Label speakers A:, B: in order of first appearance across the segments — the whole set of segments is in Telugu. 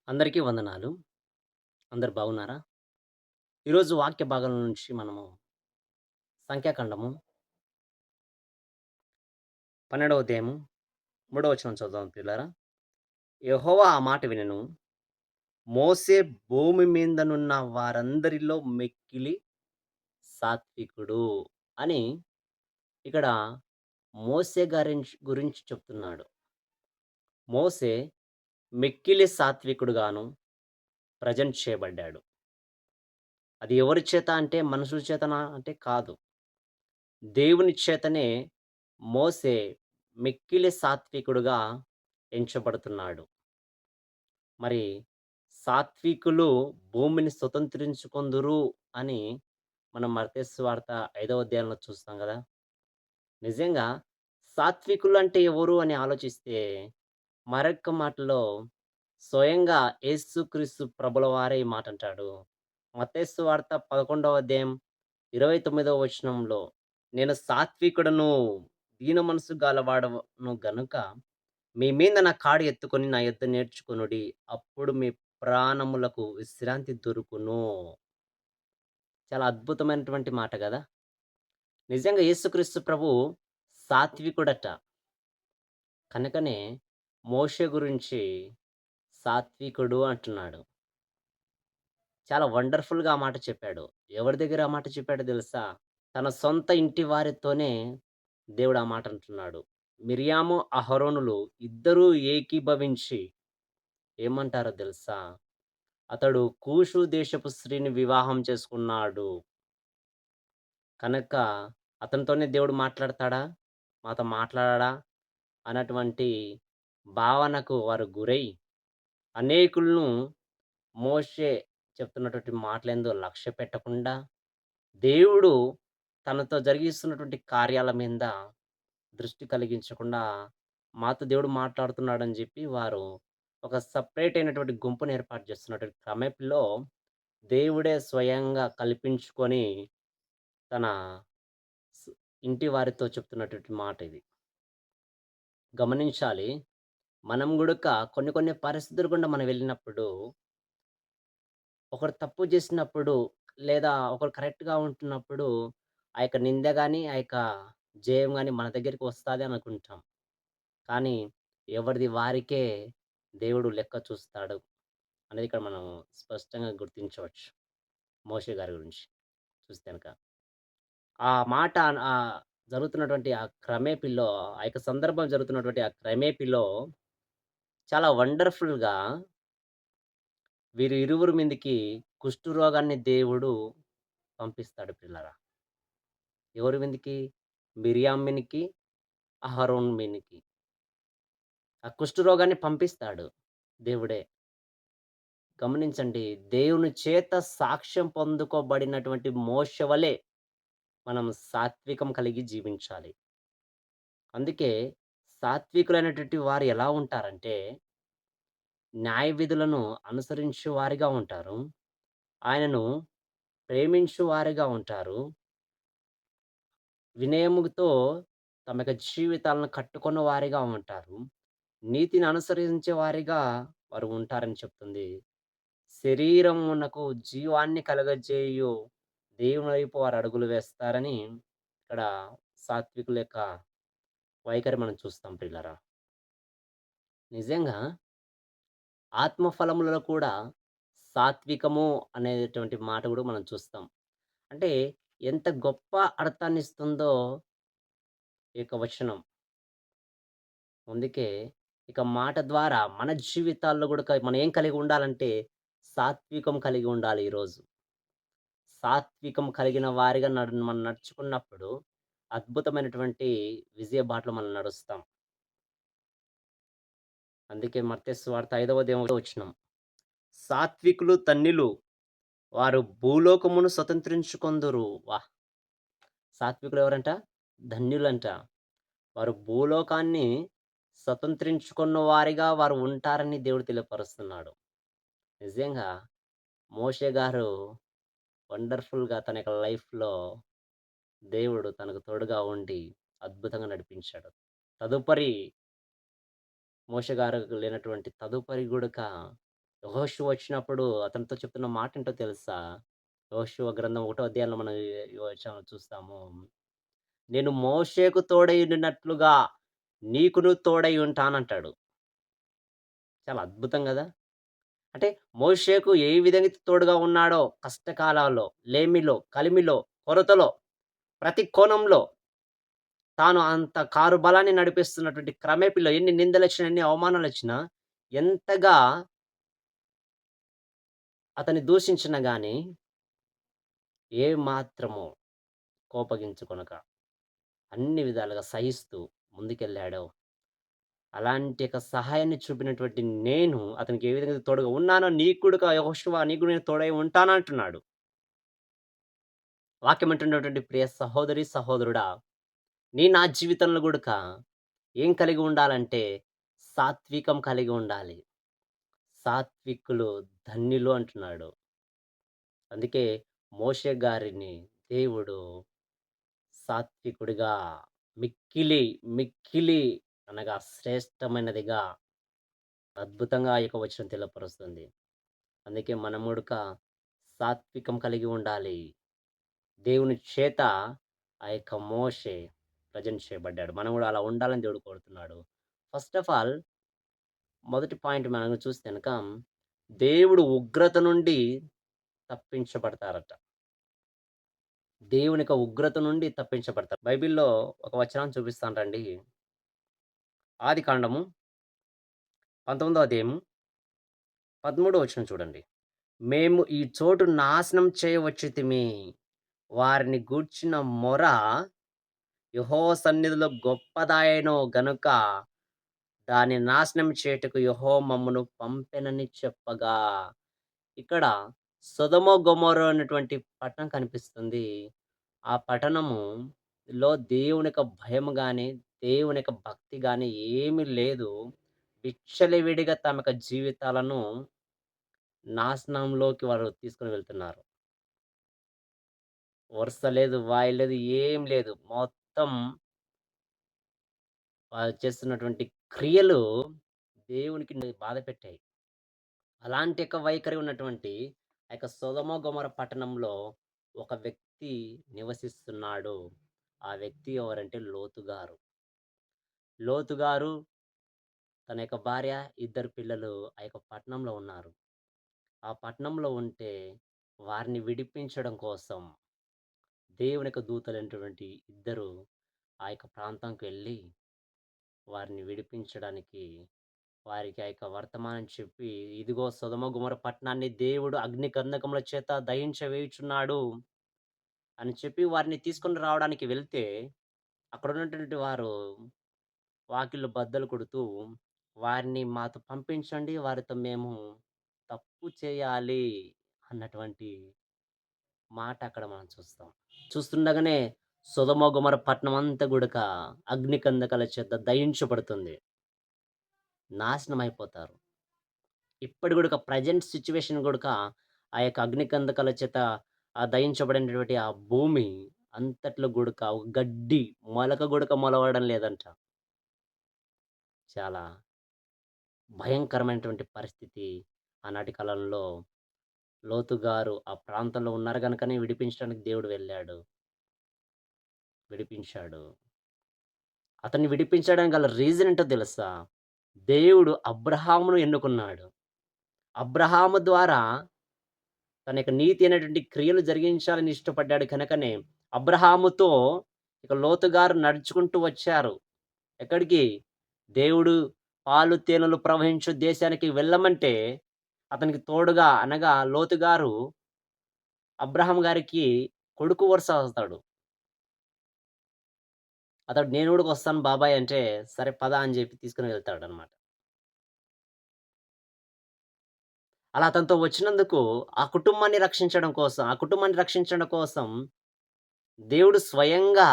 A: అందరికీ వందనాలు. అందరూ బాగున్నారా? ఈరోజు వాక్య భాగం నుంచి మనము సంఖ్యాకాండము 12వ అధ్యాయము 3వ వచనం చదువుదాం ప్రియులారా. యెహోవా ఆ మాట వినెను. మోషే భూమి మీదనున్న వారందరిలో మిక్కిలి సాత్వికుడు అని ఇక్కడ మోషే గురించి చెప్తున్నాడు. మోషే మిక్కిలి సాత్వికుడుగాను ప్రెజెంట్ చేయబడ్డాడు. అది ఎవరి చేత అంటే మనుషుల చేతనా అంటే కాదు. దేవుని చేతనే మోషే మిక్కిలి సాత్వికుడుగా ఎంచబడుతున్నాడు. మరి సాత్వికులు భూమిని స్వతంత్రించుకొందురు అని మనం మత్తయి సువార్త 5వ అధ్యాయంలో చూస్తాం గదా! నిజంగా సాత్వికులంటే ఎవరు అని ఆలోచిస్తే మరొక్క మాటలో స్వయంగా యేసుక్రీస్తు ప్రభుల వారే ఈ మాటంటాడు. మత్తయి సువార్త 11వ అధ్యాయం 29వ వచనంలో, "నేను సాత్వికుడను, దీన మనసు గలవాడను గనుక మీ మీద నా కాడి ఎత్తుకొని నా యొద్ద నేర్చుకొనుడి. అప్పుడు మీ ప్రాణములకు విశ్రాంతి దొరుకును." చాలా అద్భుతమైనటువంటి మాట గదా! నిజంగా యేసుక్రీస్తు ప్రభువు సాత్వికుడట. కనుకనే మోషే గురించి సాత్వికుడు అంటున్నాడు. చాలా వండర్‌ఫుల్‌గా ఆ మాట చెప్పాడు. ఎవరి దగ్గర ఆ మాట చెప్పాడో తెలుసా? తన సొంత ఇంటి వారితోనే దేవుడు ఆ మాట అంటున్నాడు. మిర్యాము, అహరోనులు ఇద్దరూ ఏకీభవించి ఏమంటారో తెలుసా? అతడు కూషు దేశపు స్త్రీని వివాహం చేసుకున్నాడు. కనుక అతనితోనే దేవుడు మాట్లాడతాడా? మాతో మాట్లాడడా? అన్నటువంటి భావనకు వారు గురై అనేకులను మోషే చెప్తున్నటువంటి మాటలేందో లక్ష్య పెట్టకుండా, దేవుడు తనతో జరిగిస్తున్నటువంటి కార్యాల మీద దృష్టి కలిగించకుండా, మాతో దేవుడు మాట్లాడుతున్నాడని జెప్పి వారు ఒక సెపరేట్ అయినటువంటి గుంపును ఏర్పాటు చేస్తున్నటువంటి క్రమంలో దేవుడే స్వయంగా కల్పించుకొని తన స్ ఇంటి వారితో చెప్తున్నటువంటి మాట ఇది. గమనించాలి. మనం గూడక కొన్ని కొన్ని పరిస్థితులు గుండా మనం వెళ్ళినప్పుడు, ఒకరు తప్పు జేసినప్పుడు లేదా ఒకరు కరెక్ట్‌గా ఉంటున్నప్పుడు, ఆ యొక్క నింద గాని, ఆ యొక్క జయం గాని మన దగ్గరికి వస్తాది అనుకుంటాం. కానీ ఎవరిది వారికే దేవుడు లెక్క చూస్తాడు అనేది ఇక్కడ మనం స్పష్టంగా గుర్తించవచ్చు. మోషే గారి గురించి చూస్తే గనక. ఆ మాట జరుగుతున్నటువంటి ఆ క్రమేపీలో ఆ యొక్క సందర్భం జరుగుతున్నటువంటి ఆ క్రమేపీలో చాలా వండర్‌ఫుల్‌గా వీరి ఇరువురి మీదకి కుష్ఠరోగాన్ని దేవుడు పంపిస్తాడు పిల్లరా. ఎవరి మీదకి? మిరియాం మీదకి, అహరోన్ మీదకి. ఆ కుష్ఠరోగాన్ని పంపిస్తాడు దేవుడే. గమనించండి. దేవుని చేత సాక్ష్యం పొందుకోబడినటువంటి మోషే వలె మనం సాత్వికం కలిగి జీవించాలి. అందుకే సాత్వికులైనటువంటి వారు ఎలా ఉంటారంటే, న్యాయ విధులను అనుసరించు వారిగా ఉంటారు. ఆయనను ప్రేమించు వారిగా ఉంటారు. వినయముతో తమ యొక్క జీవితాలను కట్టుకున్న వారిగా ఉంటారు. నీతిని అనుసరించే వారిగా వారు ఉంటారని చెప్తుంది. శరీరమునకు జీవాన్ని కలగజేయు దేవుని వైపు వారు అడుగులు వేస్తారని ఇక్కడ సాత్వికుల యొక్క వైఖరి మనం చూస్తాం ప్రియులారా. నిజంగా ఆత్మఫలములలో కూడా సాత్వికము అనేటువంటి మాట కూడా మనం చూస్తాం. అంటే ఎంత గొప్ప అర్థాన్నిస్తుందో ఈ యొక్క వచనం. అందుకే ఇక మాట ద్వారా మన జీవితాల్లో గూడా మనం ఏం కలిగి ఉండాలంటే సాత్వికం కలిగి ఉండాలి ఈరోజు. సాత్వికం కలిగిన వారిగా మనం నడుచుకున్నప్పుడు అద్భుతమైనటువంటి విజయ బాటలో మనం నడుస్తాం. అందుకే మత్తయి సువార్త 5వ అధ్యాయం 1వ వచనం. సాత్వికులు ధన్యులు, వారు భూలోకమును స్వతంత్రించుకొందురు. వాహ్! సాత్వికులు ఎవరంట? ధన్యులంట. వారు భూలోకాన్ని స్వతంత్రించుకున్న వారిగా వారు ఉంటారని దేవుడు తెలియపరుస్తున్నాడు. నిజంగా మోషే గారు వండర్‌ఫుల్‌గా తన యొక్క లైఫ్‌లో దేవుడు తనకు తోడుగా ఉండి అద్భుతంగా నడిపించాడు. తదుపరి మోషే గారు లేనటువంటి తదుపరి గుడక యెహోషువ వచ్చినప్పుడు అతనితో చెప్తున్న మాటేంటో తెలుసా? యెహోషువ గ్రంథం ఒకటో అధ్యాయంలో మనం ఈ వచనం చూస్తాము. నేను మోషేకు తోడై ఉండినట్లుగా నీకును తోడై ఉంటానంటాడు. చాలా అద్భుతం గదా! అంటే మోషేకు ఏ విధంగా అయితే తోడుగా ఉన్నాడో కష్టకాలాల్లో, లేమిలో, కలిమిలో, కొరతలో, ప్రతి కోణంలో తాను అంత కారు బలాన్ని నడిపిస్తున్నటువంటి క్రమేపీలో ఎన్ని నిందలొచ్చినా, ఎన్ని అవమానాలొచ్చినా, ఎంతగా అతన్ని దూషించినా గాని, ఏ మాత్రము కోపగించుకొనక, అన్ని విధాలుగా సహిస్తూ ముందుకెళ్ళాడో, అలాంటి యొక్క సహాయాన్ని చూపినటువంటి నేను అతనికి ఏ విధంగా అయితే తోడుగా ఉన్నానో, నీకు కూడా యెహోషువ నీకు కూడా నేను తోడై ఉంటానంటున్నాడు. వాక్యం వింటున్నటువంటి ప్రియ సహోదరి, సహోదరుడా! నా జీవితంలో గూడక ఏం కలిగి ఉండాలంటే, సాత్వికం కలిగి ఉండాలి. సాత్వికులు ధన్యులు అంటున్నాడు. అందుకే మోషే గారిని దేవుడు సాత్వికుడిగా, మిక్కిలి, మిక్కిలి అనగా శ్రేష్టమైనదిగా, అద్భుతంగా ఆ యొక్క వచనం తెలియపరుస్తుంది. అందుకే మనం గూడక సాత్వికం కలిగి ఉండాలి. దేవుని చేత ఆ యొక్క మోషే ప్రెజెంట్ చేయబడ్డాడు. మనం గూడా అలా ఉండాలని దేవుడు కోరుతున్నాడు. ఫస్ట్ ఆఫ్ ఆల్ మొదటి పాయింట్ మనం చూస్తే గనక దేవుడు ఉగ్రత నుండి తప్పించబడతారట. దేవుని యొక్క ఉగ్రత నుండి తప్పించబడతారు. బైబిల్‌లో ఒక వచనాన్ని చూపిస్తాను రండి. ఆదికాండము 19వ అధ్యాయము 13వ వచనం చూడండి. మేము ఈ చోటు నాశనం చేయవచ్చుతిమి. వారిని గూర్చిన మొర యెహోవా సన్నిధిలో గొప్పదాయెను గనుక దాన్ని నాశనం చేయుటకు యెహోవా మమ్మను పంపెనని చెప్పగా, ఇక్కడ సొదొమ, గొమొర్రా అనేటువంటి పట్టణం కనిపిస్తుంది. ఆ పట్టణములో దేవుని యొక్క భయం గాని, దేవుని యొక్క భక్తి గాని ఏమీ లేదు. విచ్చలవిడిగా తమ యొక్క జీవితాలను నాశనంలోకి వారు తీసుకొని వెళ్తున్నారు. వరుస లేదు, వాయి లేదు, ఏం లేదు. మొత్తం వారు చేస్తున్నటువంటి క్రియలు దేవునికి బాధ పెట్టాయి. అలాంటి యొక్క వైఖరి ఉన్నటువంటి ఆ యొక్క సొదొమ, గొమొర్రా పట్టణంలో ఒక వ్యక్తి నివసిస్తున్నాడు. ఆ వ్యక్తి ఎవరంటే లోతు గారు. లోతు గారు, తన యొక్క భార్య, ఇద్దరు పిల్లలు ఆ యొక్క పట్టణంలో ఉన్నారు. ఆ పట్టణంలో ఉంటే వారిని విడిపించడం కోసం దేవుని యొక్క దూతలైనటువంటి ఇద్దరు ఆ యొక్క ప్రాంతంకి వెళ్లి వారిని విడిపించడానికి వారికి ఆ యొక్క వర్తమానం చెప్పి, ఇదిగో సొదొమ, గొమొర్రా పట్టణాన్ని దేవుడు అగ్ని గంధకముల చేత దహించవేయుచున్నాడు అని చెప్పి వారిని తీసుకొని రావడానికి వెళ్తే, అక్కడున్నటువంటి వారు వాకిళ్ళు బద్దలు కొడుతూ, వారిని మాతో పంపించండి. వారితో మేము తప్పు చేయాలి అన్నటువంటి మాట అక్కడ మనం చూస్తాం. చూస్తుండగానే సొదొమ, గొమొర్రా పట్టణం అంతా గూడక అగ్ని కందకాల చేత దహించబడుతుంది. నాశనం అయిపోతారు. ఇప్పటి గూడక ప్రెజెంట్ సిట్యుయేషన్ గూడక ఆ యొక్క అగ్ని కందకాల చేత దహించబడినటువంటి ఆ భూమి అంతట్లో గూడక ఒక గడ్డి మొలక గూడక మొలవడం లేదంట. చాలా భయంకరమైనటువంటి పరిస్థితి ఆనాటి కాలంలో లోతు గారు ఆ ప్రాంతంలో ఉన్నారు గనుకనే విడిపించడానికి దేవుడు వెళ్ళాడు. విడిపించాడు. అతన్ని విడిపించడానికి గల రీజన్ ఏంటో తెలుసా? దేవుడు అబ్రహామును ఎన్నుకున్నాడు. అబ్రహాము ద్వారా తన యొక్క నీతి అనేటువంటి క్రియలు జరిగించాలని ఇష్టపడ్డాడు కనుకనే అబ్రహాముతో ఇక లోతు గారు నడుచుకుంటూ వచ్చారు. ఎక్కడికి? దేవుడు పాలు, తేనెలు ప్రవహించు దేశానికి వెళ్ళమంటే అతనికి తోడుగా అనగా లోతు గారు అబ్రహాం గారికి కొడుకు వరుస అవుతాడు. అతడు నేను గూడా వస్తాను బాబాయ్ అంటే, సరే పద అని జెప్పి తీసుకొని వెళ్తాడనమాట. అలా అతనితో వచ్చినందుకు ఆ కుటుంబాన్ని రక్షించడం కోసం దేవుడు స్వయంగా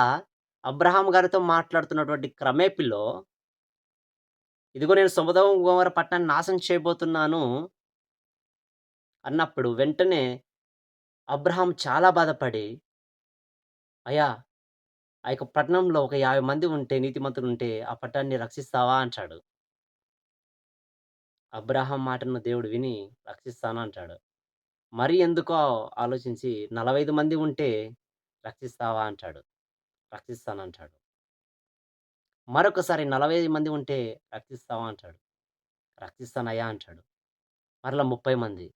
A: అబ్రహాం గారితో మాట్లాడుతున్నటువంటి క్రమేపిలో, ఇదిగో నేను సొదొమ, గొమొర్రా పట్టణాన్ని నాశనం చేయబోతున్నాను అన్నప్పుడు వెంటనే అబ్రహాం చాలా బాధపడి, అయ్యా! ఆ యొక్క పట్టణంలో ఒక 50 మంది ఉంటే నీతిమంతులుంటే ఆ పట్టణాన్ని రక్షిస్తావా అంటాడు. అబ్రాహాం మాటను దేవుడు విని రక్షిస్తానంటాడు. మరి ఎందుకో ఆలోచించి 45 మంది ఉంటే రక్షిస్తావా అంటాడు. రక్షిస్తానంటాడు. మరొకసారి 40 మంది ఉంటే రక్షిస్తావా అంటాడు. రక్షిస్తానయ్యా అంటాడు. మరలా 30 మంది,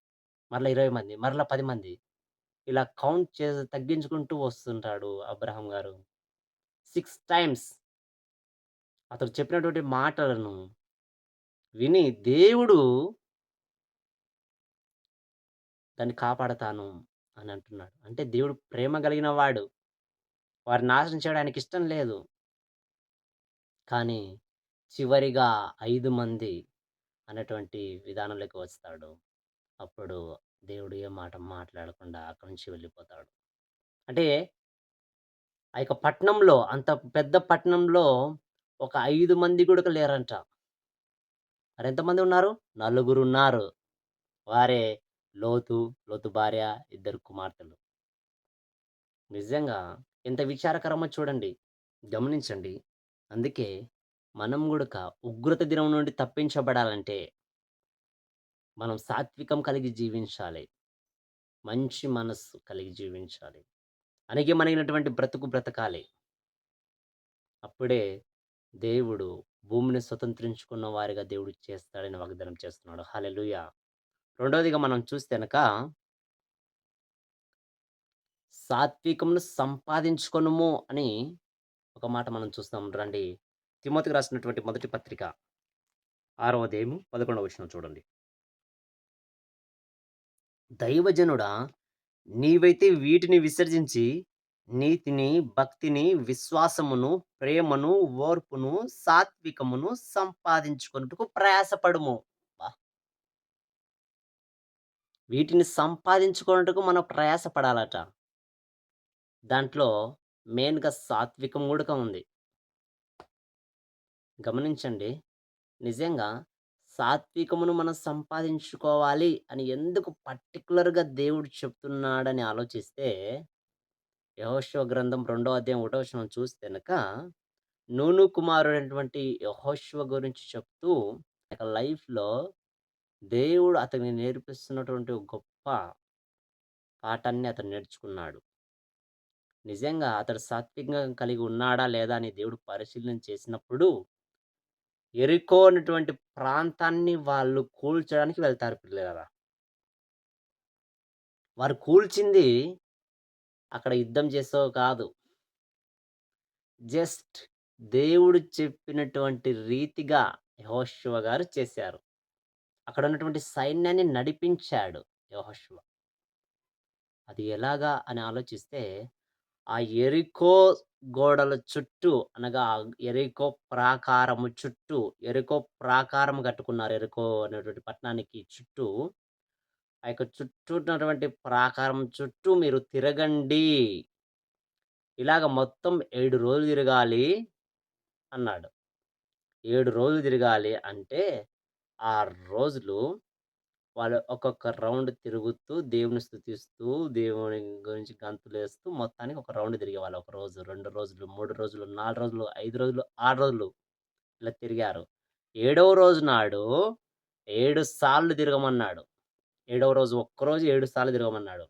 A: మరలా 20 మంది, మరలా 10 మంది. ఇలా కౌంట్ చేసి తగ్గించుకుంటూ వస్తుంటాడు అబ్రాహాం గారు. 6 టైమ్స్ అతడు చెప్పినటువంటి మాటలను విని దేవుడు దాన్ని కాపాడతాను అని అంటున్నాడు. అంటే దేవుడు ప్రేమ కలిగిన వాడు. వారిని నాశనం చేయడం ఆయనకిష్టం లేదు. కానీ చివరిగా 5 మంది అనేటువంటి విధానంలోకి వస్తాడు. అప్పుడు దేవుడు ఏ మాట మాట్లాడకుండా అక్కడి నుంచి వెళ్ళిపోతాడు. అంటే ఆ యొక్క పట్టణంలో అంత పెద్ద పట్టణంలో ఒక 5 మంది గూడక లేరంట. మరెంతమంది ఉన్నారు? నలుగురున్నారు. వారే లోతు, లోతు భార్య, ఇద్దరు కుమార్తెలు. నిజంగా ఎంత విచారకరమో చూడండి. గమనించండి. అందుకే మనం గూడక ఉగ్రత దినం నుండి తప్పించబడాలంటే మనం సాత్వికం కలిగి జీవించాలి. మంచి మనస్సు కలిగి జీవించాలి. అణిగిమణిగినటువంటి బ్రతుకు బ్రతకాలి. అప్పుడే దేవుడు భూమిని స్వతంత్రించుకున్న వారిగా దేవుడు చేస్తాడని వాగ్దానం చేస్తున్నాడు. హల్లెలూయా! రెండోదిగా మనం చూస్తే గనక సాత్వికమును సంపాదించుకొనుము అని ఒక మాట మనం చూస్తాం రండి. తిమోతికి రాసినటువంటి మొదటి పత్రిక 6వ అధ్యాయము 11వ వచనం చూడండి. దైవజనుడా నీవైతే వీటిని విసర్జించి నీతిని, భక్తిని, విశ్వాసమును, ప్రేమను, ఓర్పును, సాత్వికమును సంపాదించుకొనుటకు ప్రయాసపడుము. అబ్బా! వీటిని సంపాదించుకొనుటకు మనం ప్రయాసపడాలట. దాంట్లో మెయిన్‌గా సాత్వికం గూడక ఉంది. గమనించండి. నిజంగా సాత్వికమును మనం సంపాదించుకోవాలి అని ఎందుకు పర్టిక్యులర్‌గా దేవుడు చెప్తున్నాడని ఆలోచిస్తే, యెహోషువ గ్రంథం 2వ అధ్యాయం 1వ వచనం చూస్తే గనక, నూను కుమారుడైనటువంటి యెహోషువ గురించి చెప్తూ, ఇక లైఫ్‌లో దేవుడు అతనికి నేర్పిస్తున్నటువంటి ఒక గొప్ప పాఠాన్ని అతను నేర్చుకున్నాడు. నిజంగా అతడు సాత్వికంగా కలిగి ఉన్నాడా? లేదా? అని దేవుడు పరిశీలన చేసినప్పుడు యెరికో అనేటువంటి ప్రాంతాన్ని వాళ్ళు కూల్చడానికి వెళ్తారు పిల్లలారా. వారు కూల్చింది అక్కడ యుద్ధం చేసో కాదు. జస్ట్ దేవుడు చెప్పినటువంటి రీతిగా యెహోషువ గారు చేశారు. అక్కడ ఉన్నటువంటి సైన్యాన్ని నడిపించాడు యెహోషువ. అది ఎలాగా అని ఆలోచిస్తే, ఆ యెరికో గోడల చుట్టూ అనగా యెరికో ప్రాకారము చుట్టూ, యెరికో ప్రాకారం కట్టుకున్నారు. యెరికో అనేటువంటి పట్టణానికి చుట్టూ ఆ యొక్క చుట్టూ ఉన్నటువంటి ప్రాకారం చుట్టూ మీరు తిరగండి. ఇలాగ మొత్తం 7 రోజులు తిరగాలి అన్నాడు. 7 రోజులు తిరగాలి అంటే, 6 రోజులు వాళ్ళు ఒక్కొక్క రౌండ్ తిరుగుతూ, దేవుని స్తుతిస్తూ, దేవుని గురించి గంతులేస్తూ మొత్తానికి ఒక రౌండ్ తిరిగేవాళ్ళు. ఒక రోజు, 2 రోజులు, 3 రోజులు, 4 రోజులు, 5 రోజులు, 6 రోజులు ఇలా తిరిగారు. ఏడవ రోజు నాడు 7 సార్లు తిరగమన్నాడు. ఏడవ రోజు ఒక్కరోజు 7 సార్లు తిరగమన్నాడు.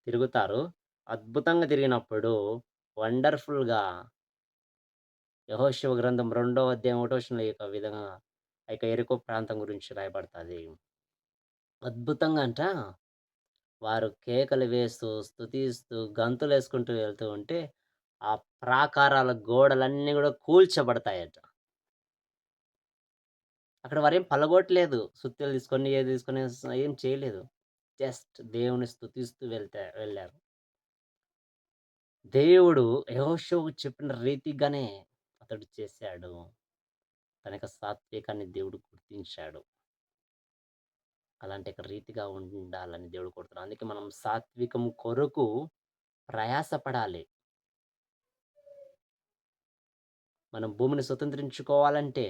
A: తిరుగుతారు. అద్భుతంగా తిరిగినప్పుడు వండర్‌ఫుల్‌గా యెహోషువ గ్రంథం 2వ అధ్యాయం 1 వచనంలో ఈ యొక్క విధంగా ఆ యొక్క యెరికో ప్రాంతం గురించి రాయబడతాది. అద్భుతంగా వారు కేకలు వేస్తూ, స్తుతిస్తూ, గంతులేసుకుంటూ వెళ్తూ ఉంటే, ఆ ప్రాకారాల గోడలన్నీ గూడా కూల్చబడతాయట. అక్కడ వారేం పలగొట్టలేదు. సుత్తెలు తీసుకొని, ఏది తీసుకొని ఏం చేయలేదు. జస్ట్ దేవుని స్తుతిస్తూ వెళ్లారు. దేవుడు యెహోషువకు చెప్పిన రీతిగానే అతడు చేశాడు. తన యొక్క సాత్వికాన్ని దేవుడు గుర్తించాడు. అలాంటి ఒక రీతిగా ఉండాలని దేవుడు కోరుతున్నాడు. అందుకే మనం సాత్వికం కొరకు ప్రయాసపడాలి. మనం భూమిని స్వతంత్రించుకోవాలంటే,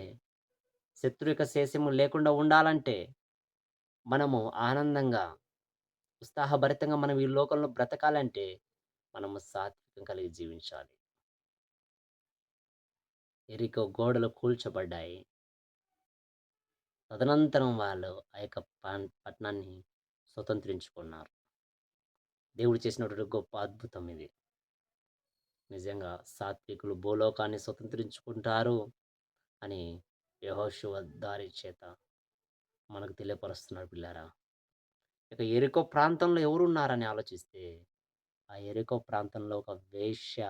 A: శత్రు యొక్క శేషము లేకుండా ఉండాలంటే, మనము ఆనందంగా, ఉత్సాహభరితంగా మనం ఈ లోకంలో బ్రతకాలంటే, మనము సాత్వికం కలిగి జీవించాలి. యెరికో గోడలు కూల్చబడ్డాయి. తదనంతరం వాళ్ళు ఆ యొక్క పట్టణాన్ని స్వతంత్రించుకున్నారు. దేవుడు చేసినటువంటి గొప్ప అద్భుతం ఇది. నిజంగా సాత్వికులు భూలోకాన్ని స్వతంత్రించుకుంటారు అని యెహోషువ దారి చేత మనకు తెలియపరుస్తున్నాడు పిల్లారా. ఇక యెరికో ప్రాంతంలో ఎవరున్నారని ఆలోచిస్తే, ఆ యెరికో ప్రాంతంలో ఒక వేశ్య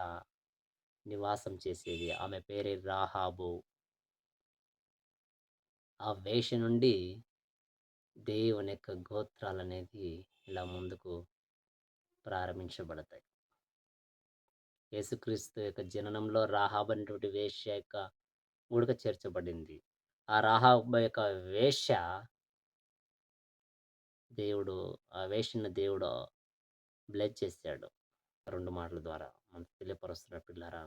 A: నివాసం చేసేది. ఆమె పేరే రాహాబు. ఆ వేశ్య నుండి దేవుని యొక్క గోత్రాలనేది ఇలా ముందుకు ప్రారంభించబడతాయి. యేసుక్రీస్తు యొక్క జననంలో రాహాబు అనేటువంటి వేశ్య యొక్క గుడక చేర్చబడింది. ఆ రాహాబు యొక్క వేశ్య దేవుడు ఆ వేశ్యను దేవుడు బ్లెస్ చేసాడు. 2 మాటల ద్వారా మనకు తెలియపరుస్తున్నాడు పిల్లారా.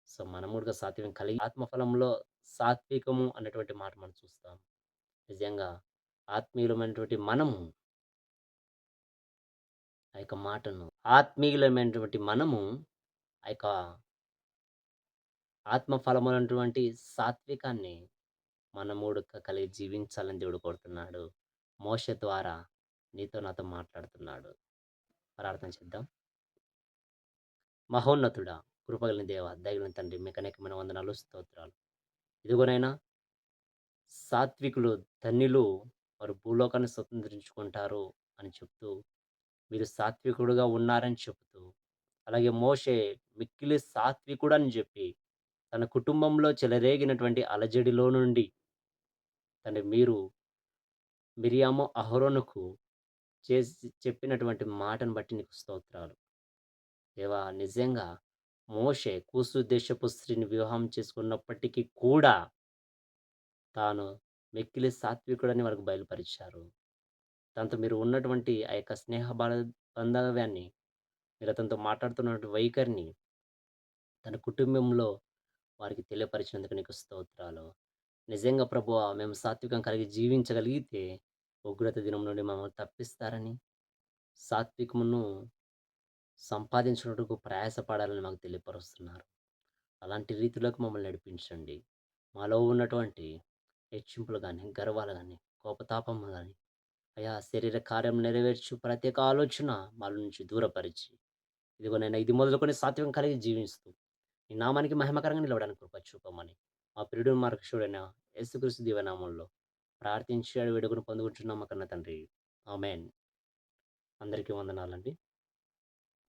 A: సో, మనము కూడా సాత్వికం కలిగి ఆత్మఫలంలో సాత్వికము అనేటువంటి మాట మనం చూస్తాం. నిజంగా ఆత్మీయులమైనటువంటి మనము ఆ యొక్క మాటను ఆత్మీయులమైనటువంటి మనము ఆ యొక్క ఆత్మఫలమైనటువంటి సాత్వికాన్ని మనము కూడా కలిగి జీవించాలని దేవుడు కోరుతున్నాడు. మోషే ద్వారా నీతో నాతో మాట్లాడుతున్నాడు. ప్రార్థన చేద్దాం. మహోన్నతుడా, కృపగలిగిన దేవ, దయగలిగిన తండ్రి మీకు అనేకమైన వందనాలు, స్తోత్రాలు. ఇదిగోనైనా సాత్వికులు ధన్యులు వారు భూలోకాన్ని స్వతంత్రించుకుంటారు అని చెప్తూ, మీరు సాత్వికుడుగా ఉన్నారని చెప్తూ, అలాగే మోషే మిక్కిలి సాత్వికుడని జెప్పి, తన కుటుంబంలో చెలరేగినటువంటి అలజడిలో నుండి తండ్రి మీరు మిరియాము, అహరోనుకు చెప్పినటువంటి మాటను బట్టి నీకు స్తోత్రాలు. దేవా నిజంగా మోషే కూసు దేశపు స్త్రీని వివాహం చేసుకున్నప్పటికీ కూడా తాను మిక్కిలి సాత్వికుడని వారికి బయలుపరిచారు. తనతో మీరు ఉన్నటువంటి ఆ యొక్క స్నేహ బాంధవ్యాన్ని, మీరు అతనితో మాట్లాడుతున్నటువంటి వైఖరిని తన కుటుంబంలో వారికి తెలియపరిచినందుకు నీకు స్తోత్రాలు. నిజంగా ప్రభువా మేము సాత్వికం కలిగి జీవించగలిగితే ఉగ్రత దినం నుండి మమ్మల్ని తప్పిస్తారని, సాత్వికమును సంపాదించుటకు ప్రయాసపడాలని మాకు తెలియపరుస్తున్నారు. అలాంటి రీతిలోకి మమ్మల్ని నడిపించండి. మాలో ఉన్నటువంటి హెచ్చింపులు గాని, గర్వాలు గాని, కోపతాపము గాని, అయా శరీర కార్యం నెరవేర్చు ప్రతి ఒక్క ఆలోచన మాలో నుంచి దూరపరిచి, ఇదిగో నేను ఇది మొదలుకొని సాత్వికం కలిగి జీవిస్తూ, నీ నామానికి మహిమకరంగా నిలవడానికి కృప చూపమని, మా ప్రియుడు మార్గశియుడైన యేసుక్రీస్తు దివ్యనామంలో ప్రార్థించి అడిగి వేడుకొని పొందుకుంటున్నాము కన్న తండ్రి. ఆమేన్. అందరికీ వందనాలండి.